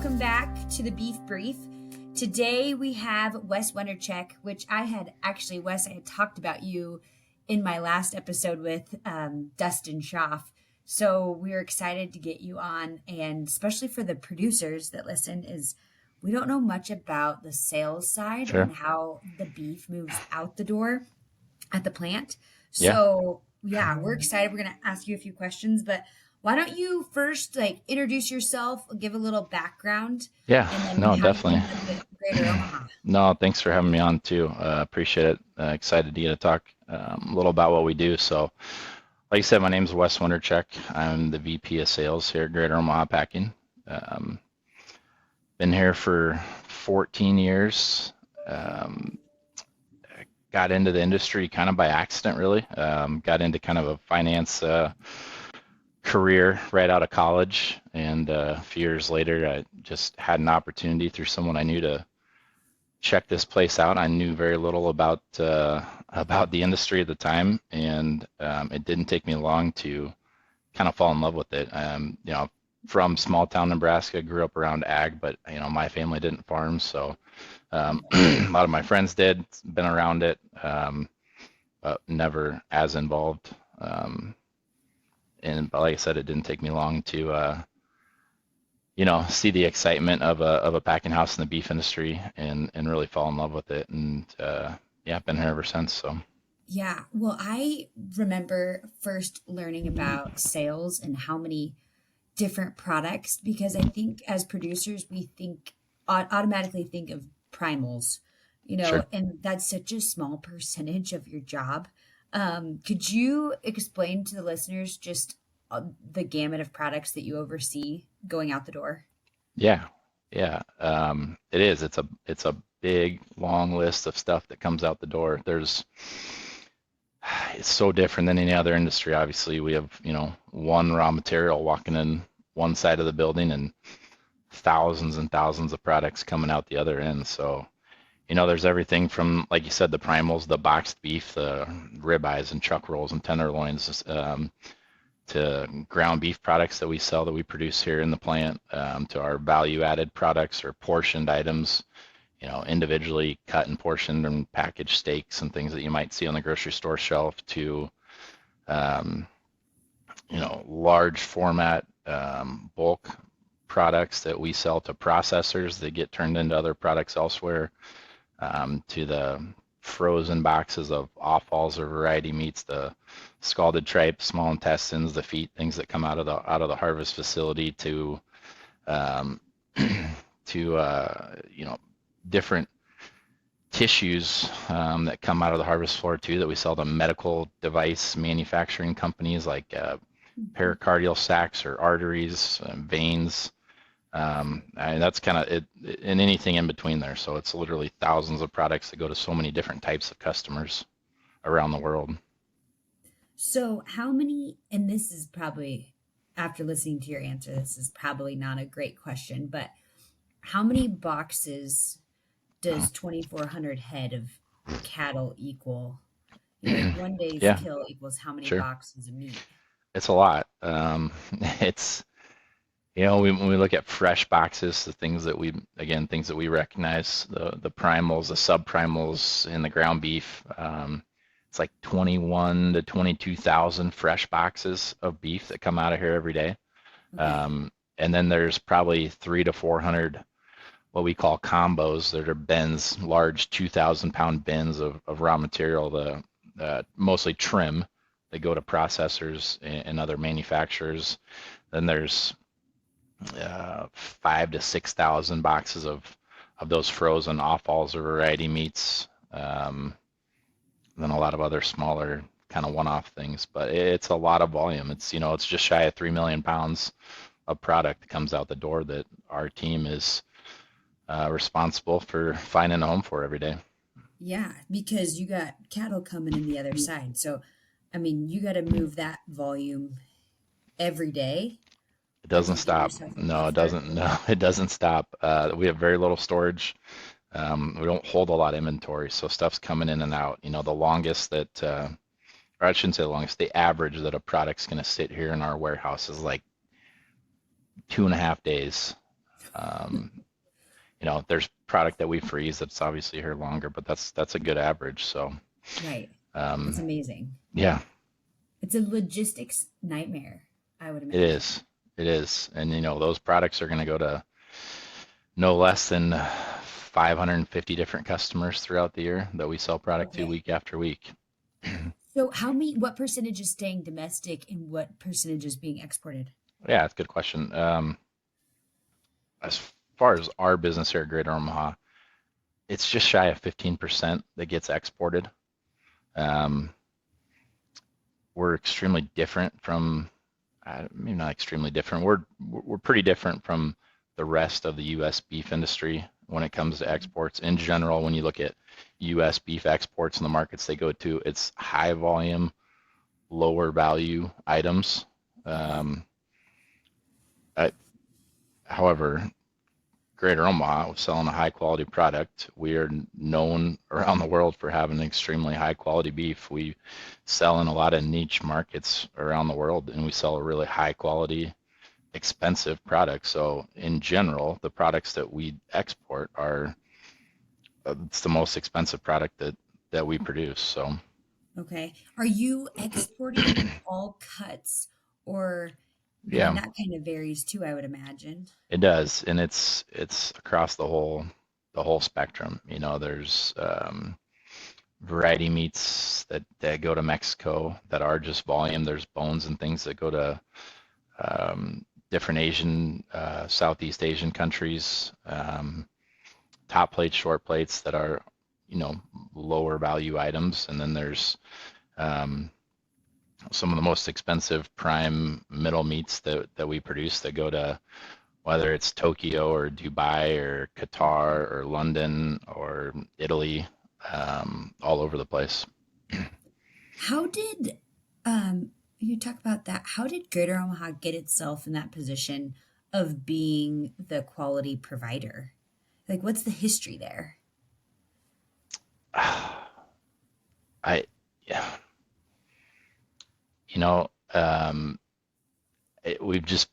welcome back to the Beef Brief. Today we have Wes Wondercheck, which Wes, I had talked about you in my last episode with Dustin Schaff. So we're excited to get you on, and especially for the producers that listen, is we don't know much about the sales side Sure. and how the beef moves out the door at the plant. Yeah. So yeah, we're excited. We're going to ask you a few questions, but why don't you first introduce yourself, give a little background, Yeah. and then No, how you definitely. ended up with Greater Omaha? No, thanks for having me on too. Appreciate it. Excited to get to talk a little about what we do. So, like I said, my name is Wes Wondercheck. I'm the VP of Sales here at Greater Omaha Packing. Been here for 14 years. Got into the industry kind of by accident, really. Got into kind of a finance career right out of college, and a few years later I just had an opportunity through someone I knew to check this place out. I knew very little about the industry at the time, and it didn't take me long to kind of fall in love with it. From small town Nebraska, grew up around ag, but my family didn't farm, so a lot of my friends did, been around it, but never as involved. But like I said, it didn't take me long to see the excitement of a packing house in the beef industry and really fall in love with it. And I've been here ever since. So Yeah, well, I remember first learning about sales and how many different products, because I think as producers we automatically think of primals, sure. and that's such a small percentage of your job. Could you explain to the listeners just the gamut of products that you oversee going out the door? Yeah, yeah. It is. It's a big long list of stuff that comes out the door. It's so different than any other industry. Obviously, we have one raw material walking in one side of the building and thousands and thousands of products coming out the other end. So there's everything from, like you said, the primals, the boxed beef, the ribeyes and chuck rolls and tenderloins, to ground beef products that we sell, that we produce here in the plant, to our value-added products or portioned items, individually cut and portioned and packaged steaks and things that you might see on the grocery store shelf, to large format bulk products that we sell to processors that get turned into other products elsewhere, to the frozen boxes of offals or variety meats, the scalded tripe, small intestines, the feet, things that come out of the harvest facility, to different tissues that come out of the harvest floor too, that we sell to medical device manufacturing companies, like pericardial sacs or arteries, veins. And that's kind of it, and anything in between there. So it's literally thousands of products that go to so many different types of customers around the world. So how many, and this is probably, after listening to your answer, this is probably not a great question, but how many boxes does 2,400 head of cattle equal? One day's Yeah, kill equals how many sure. boxes of meat? It's a lot. It's, when we look at fresh boxes, the things that we recognize, the primals, the subprimals, and the ground beef, it's like 21 to 22,000 fresh boxes of beef that come out of here every day. Okay. And then there's probably 300 to 400 what we call combos, that are bins, large 2,000-pound bins of raw material, mostly trim, that go to processors and other manufacturers. Then there's 5,000 to 6,000 boxes of those frozen offals or variety meats. Then a lot of other smaller kind of one-off things, but it's a lot of volume. It's it's just shy of 3 million pounds of product that comes out the door that our team is responsible for finding a home for every day. Yeah, because you got cattle coming in the other side. So, I mean, you got to move that volume every day, It or do doesn't you give stop. yourself a No, it buffer? doesn't. No, it doesn't stop. We have very little storage. We don't hold a lot of inventory, so stuff's coming in and out. The longest that, or I shouldn't say the longest, the average that a product's going to sit here in our warehouse is like 2.5 days. Um, there's product that we freeze that's obviously here longer, but that's a good average. So, Right. That's um, amazing. yeah, It's a logistics nightmare, I would it imagine. is. It is. And those products are going to go to no less than 550 different customers throughout the year that we sell product to Okay. week after week. So what percentage is staying domestic and what percentage is being exported? Yeah, that's a good question. As far as our business here at Greater Omaha, it's just shy of 15% that gets exported. Um, we're extremely different from, maybe not extremely different. We're pretty different from the rest of the U.S. beef industry when it comes to exports. In general, when you look at U.S. beef exports and the markets they go to, it's high volume, lower value items. Okay. Um, I, however, Greater Omaha was selling a high quality product. We are known around the world for having extremely high quality beef. We sell in a lot of niche markets around the world, and we sell a really high quality, expensive product. So in general, the products that we export are it's the most expensive product that we produce. So Okay. Are you exporting all cuts or I mean yeah, that kind of varies too, I would imagine. it does, and it's across the whole spectrum. There's variety meats that go to Mexico that are just volume. There's bones and things that go to different Asian, Southeast Asian countries. Top plates, short plates that are, you know, lower value items, and then there's um, some of the most expensive prime middle meats that we produce that go to whether it's Tokyo or Dubai or Okay. Qatar or London or Italy, all over the place. How did you talk about that? How did Greater Omaha get itself in that position of being the quality provider? Like what's the history there? I, yeah, you know, we've just,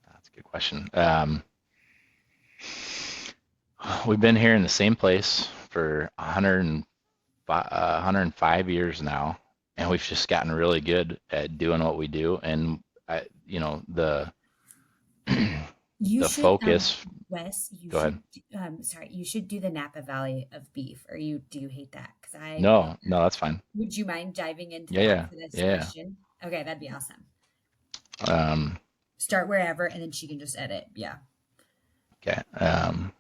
that's a good question. We've been here in the same place for 105 years now, and we've just gotten really good at doing what we do. And You the should, focus. Wes, you Go ahead. should, sorry, you should do the Napa Valley of beef, or do you hate that? Because I No, no, that's fine. would you mind diving into Yeah, that yeah, for this yeah. question? Okay, that'd be awesome. Um, Start wherever, and then she can just edit. Yeah. okay.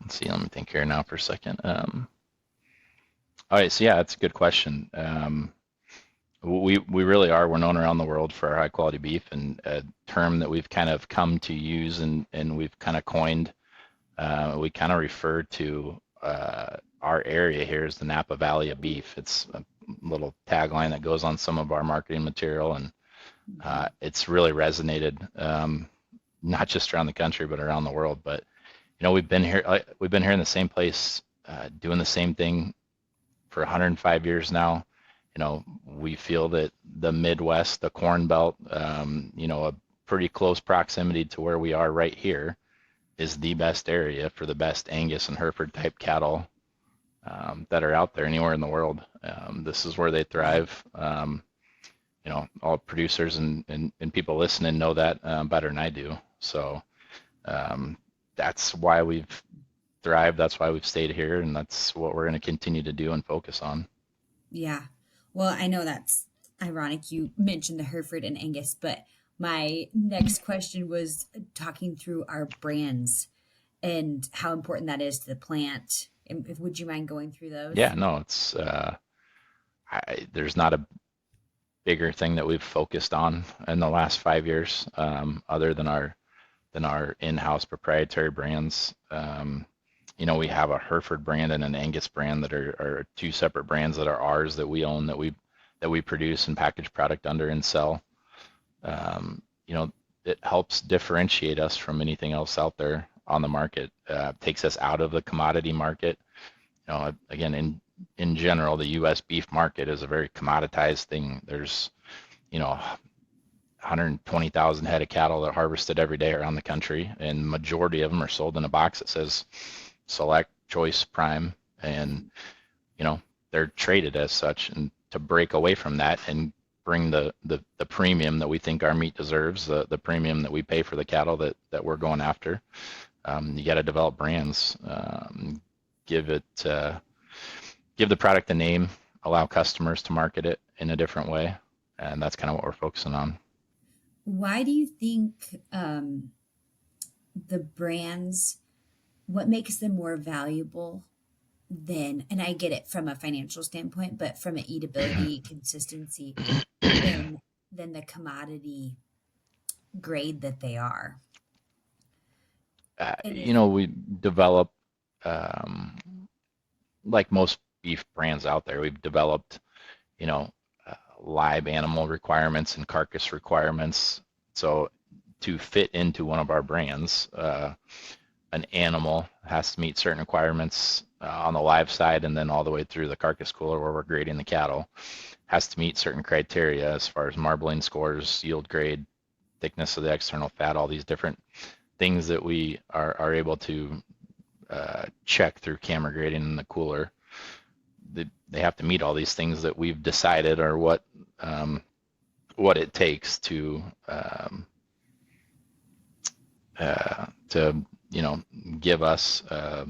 Let's see. Let me think here now for a second. All right. So yeah, that's a good question. We really are. We're known around the world for our high quality beef, and a term that we've kind of come to use and we've kind of coined. We kind of refer to our area here as the Napa Valley of beef. It's a little tagline that goes on some of our marketing material, and Mhm. it's really resonated, not just around the country but around the world. But we've been here in the same place, doing the same thing for 105 years now. We feel that the Midwest, the Corn Belt, a pretty close proximity to where we are right here is the best area for the best Angus and Hereford type cattle that are out there anywhere in the world. This is where they Wow. thrive. All producers and people listening know that better than I do. So um, that's why we've thrived. That's why we've stayed here, and that's what we're going to continue to do and focus on. Yeah. Well, I know that's ironic. You mentioned the Hereford and Angus, but my next question was talking through our brands and how important that is to the plant. And would you mind going through Yeah, those? no, there's not a bigger thing that we've focused on in the last 5 years, other than our in-house proprietary brands. We have a Hereford brand and an Angus brand that are two separate brands that are ours that we own that we produce and package product under and sell. Um, you know, it helps differentiate us from anything else out there on the market. Takes us out of the commodity market. Again, in general, the U.S. beef market is a very commoditized thing. There's you know 120,000 head of cattle that are harvested every day around the country, and majority of them are sold in a box that says Select, Choice, Prime, and they're traded as such. And to break away from that and bring the premium that we think our meat deserves, the premium that we pay for the cattle that we're going after, you got to develop brands, give it give the product a name, allow customers to market it in a different way, and that's kind of what we're focusing on. Why do you think the brands, what makes them more valuable than, and I get it from a financial standpoint, but from an eatability, consistency, than the commodity grade that they are? And if, We develop, um, like most beef brands out there, we've developed, you know, live animal requirements and carcass requirements. So to fit into one of our brands, an animal has to meet certain requirements on the live side, and then all the way through the carcass cooler where we're grading the cattle has to meet certain criteria as far as marbling scores, yield grade, thickness of the external fat, all these different things that we are able to check through camera grading in the cooler. They have to meet all these things that we've decided are what it takes to give us a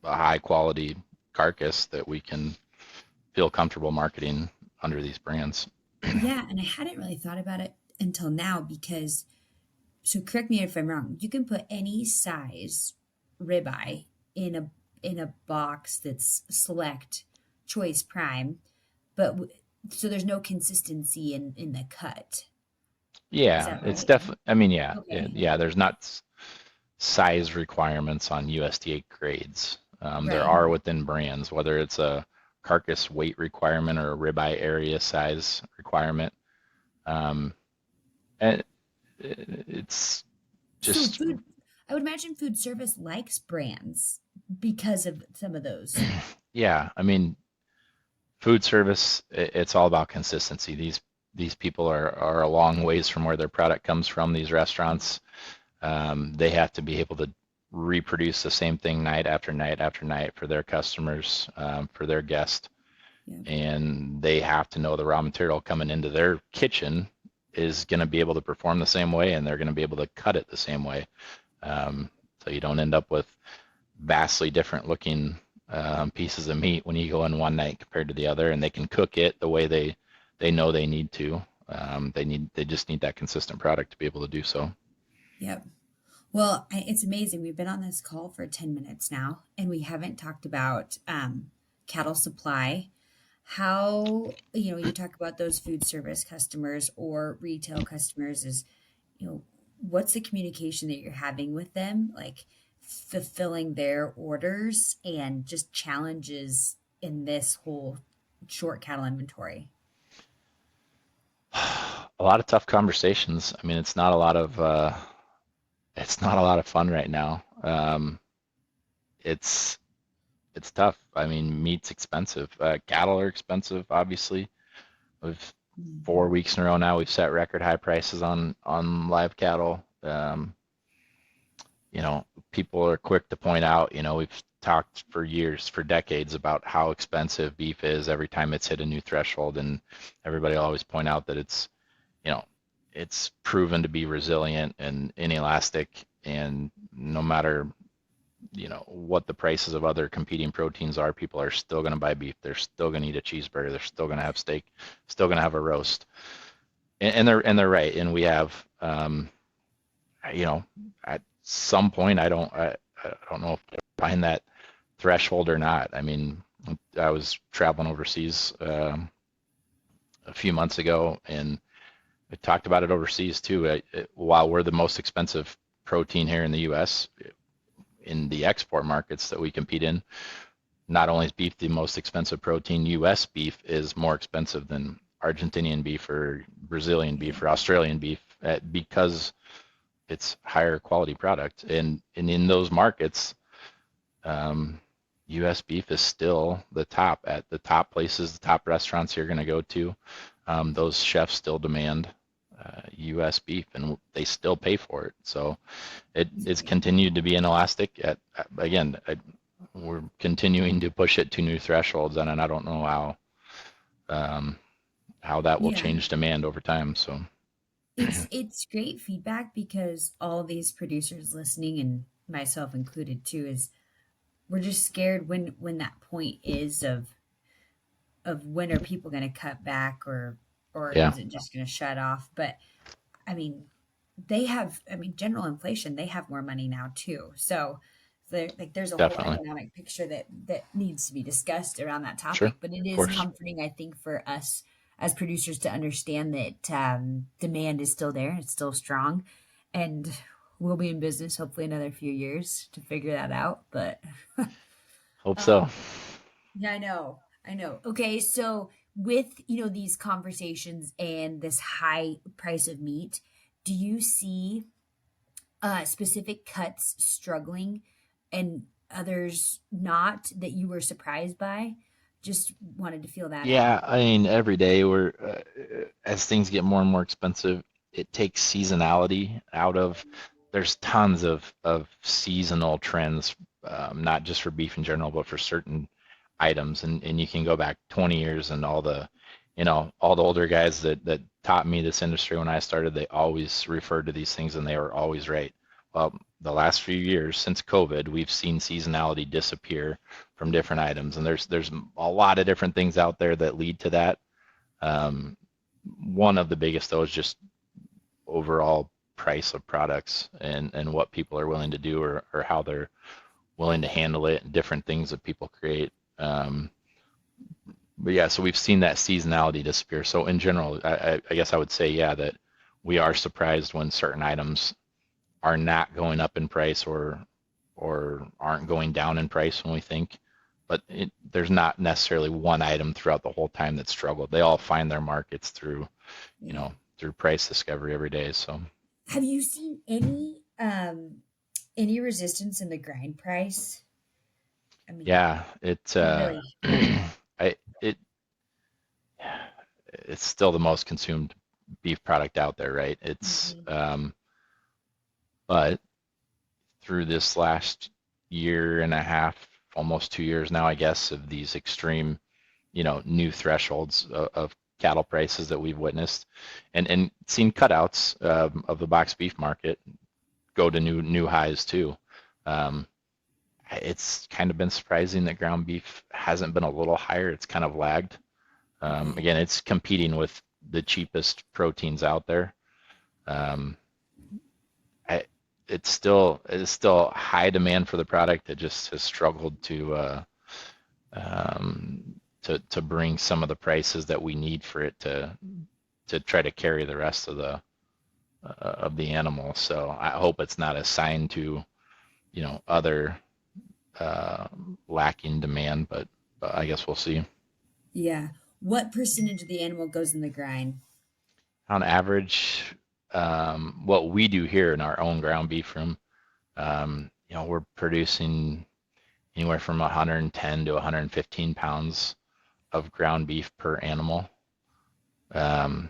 high quality carcass that we can feel comfortable marketing under these brands. yeah, and I hadn't really thought about it until now because, so correct me if I'm wrong, you can put any size ribeye in a box that's Select, Choice, Prime, but so there's no consistency in the cut. Is Yeah, that it's right? definitely, I mean, yeah, Okay. yeah, there's not size requirements on USDA grades. There Right. are within brands, whether it's a carcass weight requirement or a ribeye area size requirement. Um, and it's So just, food, I would imagine food service likes brands because of some of those. yeah, I mean, food service, it's all about consistency. These people are a long ways from where their product comes from. These restaurants, they have to be able to reproduce the same thing night after night after night for their customers, for their guests, Yeah. and they have to know the raw material coming into their kitchen is going to be able to perform the same way, and they're going to be able to cut it the same way. Um, so you don't end up with vastly different looking pieces of meat when you go in one night compared to the other, and they can cook it the way they know they need to. They just need that consistent product to be able to do so. Yep. Well, it's amazing. We've been on this call for 10 minutes now, and we haven't talked about cattle supply. How, you talk about those food service customers or retail customers is, what's the communication that you're having with them? Like fulfilling their orders and just challenges in this whole short cattle inventory. A lot of tough conversations. I mean, it's not a lot of fun right now. It's it's tough. I mean, meat's expensive. Cattle are expensive, obviously. We've Mhm. 4 weeks in a row now. We've set record high prices on live cattle. People are quick to point out. We've talked for years, for decades, about how expensive beef is every time it's hit a new threshold, and everybody will always point out that you know, it's proven to be resilient and inelastic, and no matter what the prices of other competing proteins are, people are still going to buy beef. They're still going to eat a cheeseburger. They're still going to have steak. Still going to have a roast. And they're right. And we have, at some point, I don't know if I find that threshold or not. I mean, I was traveling overseas a few months ago, and we talked about it overseas too. While we're the most expensive protein here in the U.S., in the export markets that we compete in, not only is beef the most expensive protein, U.S. beef is more expensive than Argentinian beef or Brazilian Yeah. beef or Australian beef because it's higher quality product. And in those markets, U.S. beef is still the top at the top places, the top restaurants you're going to go to. Those chefs still demand U.S. beef, and they still pay for it. So it's continued to be inelastic. Again, we're continuing to push it to new thresholds, and I don't know um, how that will Yeah. change demand over time. So It's great feedback because all these producers listening, and myself included too, is we're just scared when that point is of when are people going to cut back, or yeah, is it just going to shut off? But I mean, they have, I mean, general inflation, they have more money now too. So there's a whole definitely. economic picture that needs to be discussed around that Sure, topic. But it of is course. comforting, I think, for us as producers to understand that demand is still there, it's still strong, and we'll be in business hopefully another few years to figure that out. But Hope so. um, yeah, I know. I know. Okay, so with, these conversations and this high price of meat, do you see specific cuts struggling and others not that you were surprised by? Just wanted to feel that out. Yeah, I mean, every day as things get more and more expensive, it takes seasonality out of, there's tons of seasonal trends, not just for beef in general, but for certain items. And you can go back 20 years and all the older guys that taught me this industry when I started, they always referred to these things and they were always right. Well, the last few years since COVID, we've seen seasonality disappear from different items, and there's a lot of different things out there that lead to that. Um, One of the biggest though is just overall price of products and what people are willing to do, or how they're willing to handle it, and different things that people create. But yeah, so we've seen that seasonality disappear. So in general, I guess I would say, yeah, that we are surprised when certain items are not going up in price, or aren't going down in price when we think. But there's not necessarily one item throughout the whole time that struggled. They all find their markets through, Yeah. through price discovery every day. So Have you seen any resistance in the grind price? I mean, yeah, really? I it it's still the most consumed beef product out there, right? Mhm. But through this last year and a half, almost 2 years now, I guess, of these extreme, new thresholds of cattle prices that we've witnessed, and seen cutouts of the box beef market go to new highs too. Um, it's kind of been surprising that ground beef hasn't been a little higher. It's kind of lagged. Okay. Again, it's competing with the cheapest proteins out there. Um, I, it is still high demand for the product. It just has struggled um, to bring some of the prices that we need for it to try to carry the rest of the animal. So I hope it's not a sign to other uh, lacking demand, but I guess we'll see. Yeah. What percentage of the animal goes in the grind? On average, what we do here in our own ground beef room, we're producing anywhere from 110 to 115 pounds of ground beef per animal. Um,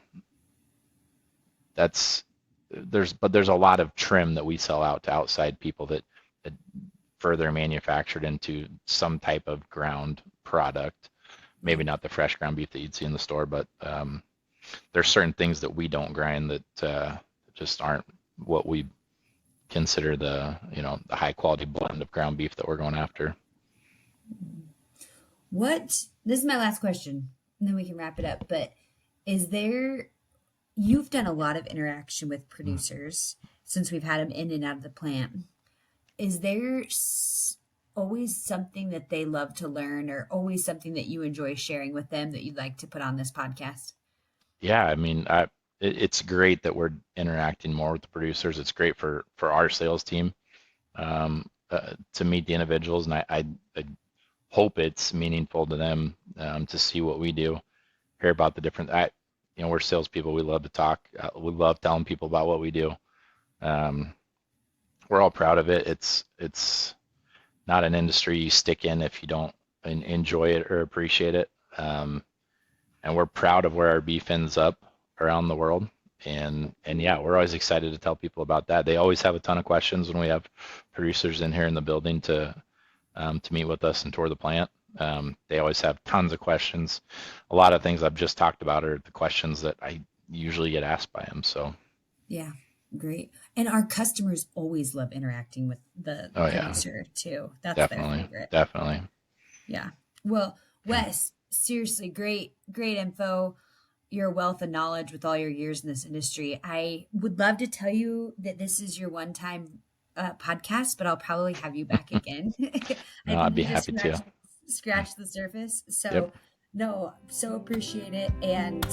that's there's a lot of trim that we sell out to outside people that further manufactured into some type of ground product. Maybe Yeah. not the fresh ground beef that you'd see in the store, but there's certain things that we don't grind that just aren't what we consider the high quality blend of ground beef that we're going after. This is my last question, and then we can wrap it up. But is there, you've done a lot of interaction with producers since we've had them in and out of the plant. Is there always something that they love to learn, or always something that you enjoy sharing with them that you'd like to put on this podcast? Yeah, I mean, it's great that we're interacting more with the producers. It's great for our sales team to meet the individuals, and I hope it's meaningful to them to see what we do, hear about the different. We're salespeople. We love to talk. We love telling people about what we do. Um, we're all proud of it. It's not an industry you stick in if you don't enjoy it or appreciate it. And we're proud of where our beef ends up around the world. And yeah, we're always excited to tell people about that. They always have a ton of questions when we have producers in here in the building to meet with us and tour the plant. They always have tons of questions. A lot of things I've just talked about are the questions that I usually get asked by them. So, Yeah, great. And our customers always love interacting with the oh yeah, producer too. That's their definitely, favorite. definitely. Yeah. Well, Wes, seriously, great info. Your wealth of knowledge with all your years in this industry. I would love to tell you that this is your one time podcast, but I'll probably have you back again. I No, think I'd be we just happy to. scratched the surface. Yep, So, no, so appreciate it. And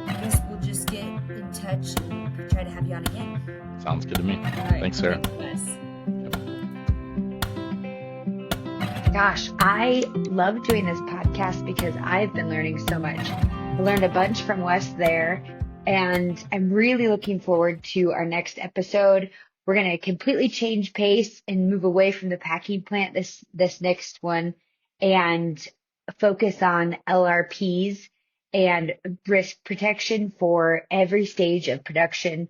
I guess we'll just get in touch and try to have you on again. sounds good to me. All right. Thanks, Sarah. Thanks, Wes. Gosh, I love doing this podcast because I've been learning so much. I learned a bunch from Wes there, and I'm really looking forward to our next episode. We're going to completely change pace and move away from the packing plant this next one and focus on LRPs and risk protection for every stage of production,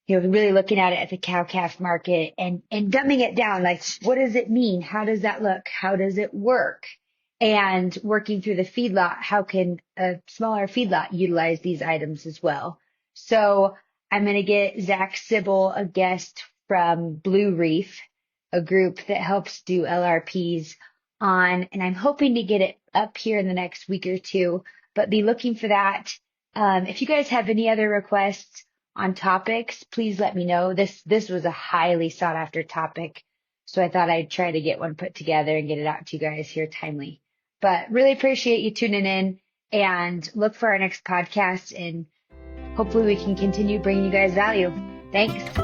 really looking at it at the cow-calf market and dumbing it down. Like, what does it mean? How does that look? How does it work? And working through the feedlot, how can a smaller feedlot utilize these items as well? So I'm going to get Zach Sybil, a guest from Blue Reef, a group that helps do LRPs on, and I'm hoping to get it up here in the next week or two, but be looking for that. If you guys have any other requests on topics, please let me know. This was a highly sought after topic, so I thought I'd try to get one put together and get it out to you guys here timely. But really appreciate you tuning in and look for our next podcast, and hopefully we can continue bringing you guys value. Thanks.